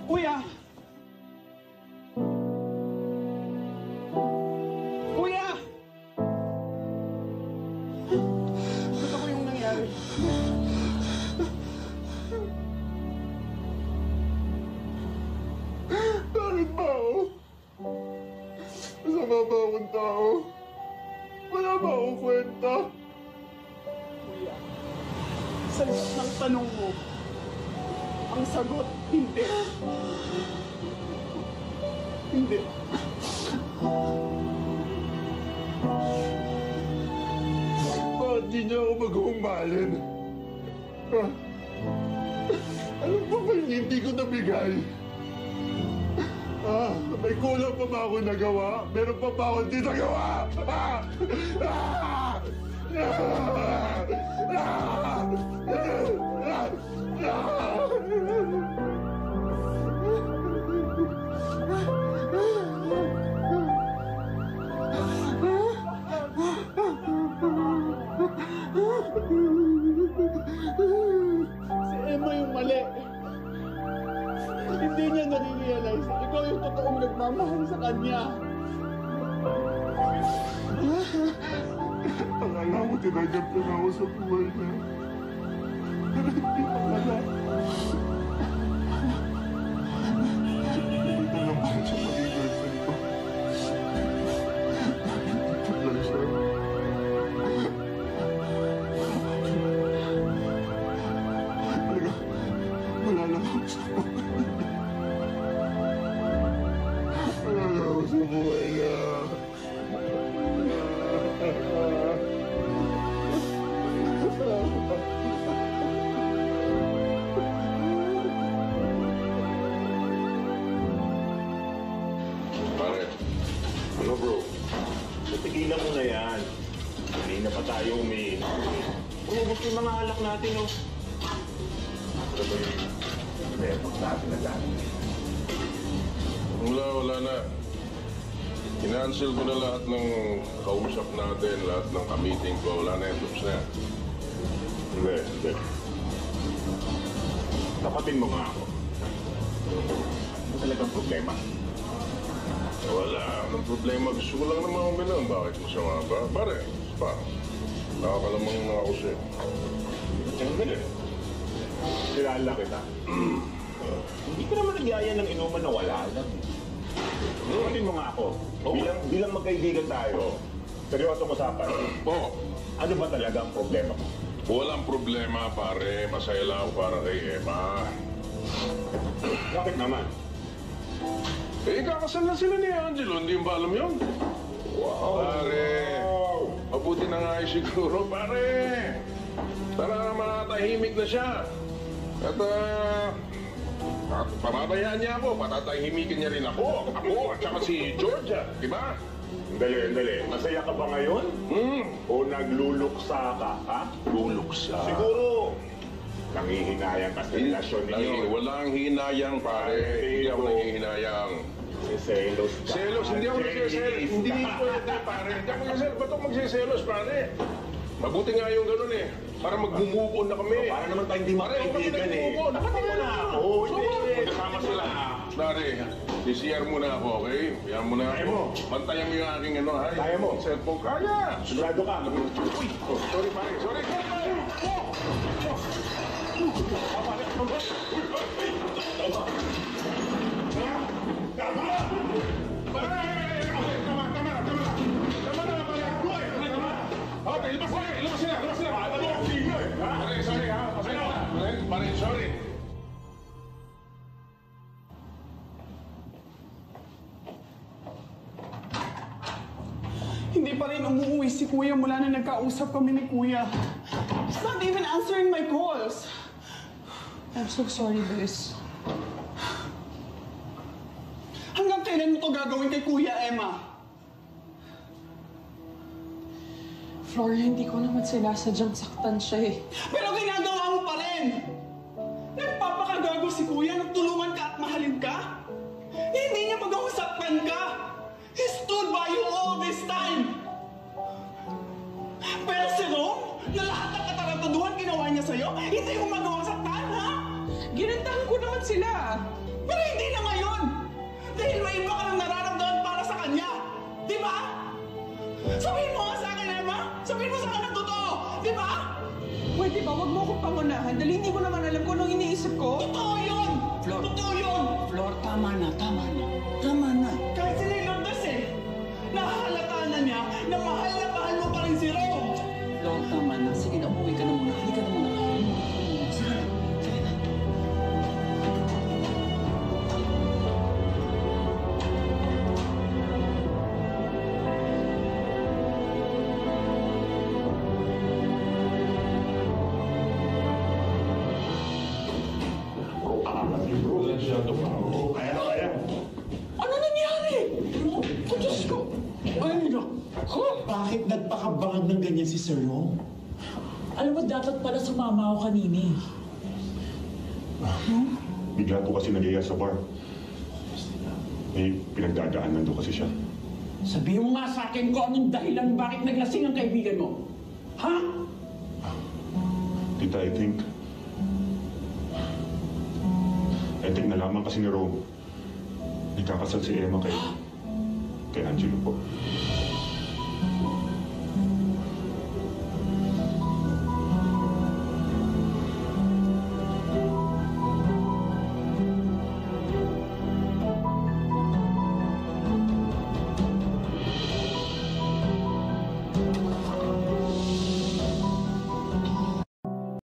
Kuya! Kuya! Ano ko yung nangyari? Bakit ba ako? Masama ba akong tao? Wala ba akong kwenta? Kuya, sa lahat ng tanong mo, ang sagot, hindi. Hindi. Bakit di niya ako maghumalin? Ha? Ano pa ba yung hindi ko nabigay? May kulang pa ba ako nagawa? Meron pa ba ako hindi nagawa? Si Emma yung mali. Hindi niya nare-realize na ikaw yung totoong nagmamahal sa kanya. Akala mo tinagat na ako sa buhay niya. Pero hindi pala. Hindi ko lang bakit siya maging girlfriend ko. Ito lang siya. Talaga, wala lang ako sa buhay. Wala lang ako sa buhay niya. Pare, ano bro? Tigilan mo na yan. Hindi na pa tayo umiinom. Umubos yung mga alak natin, oh. Ano ba yung repot natin na dati? Wala na. Kinancel ko na lahat ng kausap natin, lahat ng ka-meeting ko. Wala na yung tapos na yan. Hindi. Tapatin mo nga ako. Ano talagang problema? Wala nang problema. Gusto ko lang naman uminom. Bakit masama ba? Pare, pa. Nakakalamang na ako sa'yo. Ang galing. Kilala kita. Hindi ko naman nagyaya ng inuman na wala lang. Tapatin mo nga ako. Bilang magkaibigan tayo, seryosong usapan. Oo. Ano ba talaga ang problema mo? Walang problema, pare. Masaya lang ako para kay Emma. Bakit naman? Eh, kakasal na sila ni Angelo. Hindi mo ba alam yun? Wow! Pare, mabuti na nga siguro, pare. Para matahimik na siya. At, pababayaan niya ako, patatahimikin niya rin ako. Ako, at saka si Georgia, di ba? Dali. Masaya ka ba ngayon? O nagluluksa ka, ha? Luluksa. Siguro, nangihinayang ka sa relasyon ninyo. Walang hinayang, pare. Hindi ako nanghihinayang. Selos ka. Selos, hindi ako nagsiselos. Hindi pwede, pare. Hindi ako nagsiselos. Ba't ako magsiselos, pare? Mabuti nga yung ganun eh. Para mag-move on na kami. Para naman tayo hindi magkaibigan eh. Dapat mo na ako. Hindi, kasama sila. Pare, CCR muna ako, okay? Yan muna Kaya ako. mo. Bantayan mo yung aking ano, ha? Kaya mo. Cellphone. Kaya! Sigurado ka. Uy! Oh, sorry, pare. Sorry. Sorry, ha? Pare, sorry. Hindi pa rin umuwi si Kuya mula na nagkausap kami ni Kuya. He's not even answering my calls. I'm so sorry, Bes. Hanggang kailan mo to gagawin kay Kuya, Emma? Flora, hindi ko naman sinasadyang saktan siya eh. Pero ginagawa mo pa rin! Nagpapakagago si Kuya nang tulungan ka at mahalin ka? Hindi niya mag-usapkan ka! He stood by you all this time! Pero si Rom, na lahat ng katarantaduhan ginawa niya sa'yo, hindi mo magawang saktan, ha? Ginantahan ko naman sila. Pero hindi na ngayon! Dahil may iba ka nang nararamdaman para sa kanya! Di ba? Sabihin mo nga sa akin, Emma! Sabihin mo sa akin ang totoo! Di ba? Pwede ba? Huwag mo akong pangunahan dahil hindi ko naman alam kung anong iniisip ko. Totoo yun! Flor. Totoo yun! Flor, tama na, tama na. Tama na. Kahit si Lourdes eh, nahahalata na niya na mahal mo pa rin si Rome! Flor, tama na. Sige na, umuwi ka na muna. Halika na muna. Sige na. Sige na. Ano nangyari? Oh, Diyos ko. Ay, naku. Bakit nagpakabangag ng ganyan si Sir Rom? Alam mo, dapat pala sumama ako kanina eh. Bigla po kasi nagyaya sa bar. May pinagdadaanan doon kasi siya. Sabihin mo nga sa akin kung anong dahilan bakit naglasing ang kaibigan mo. Ha? Tita, I think nalaman kasi ni Rome. Nagkakasal si Emma kay Angelo po.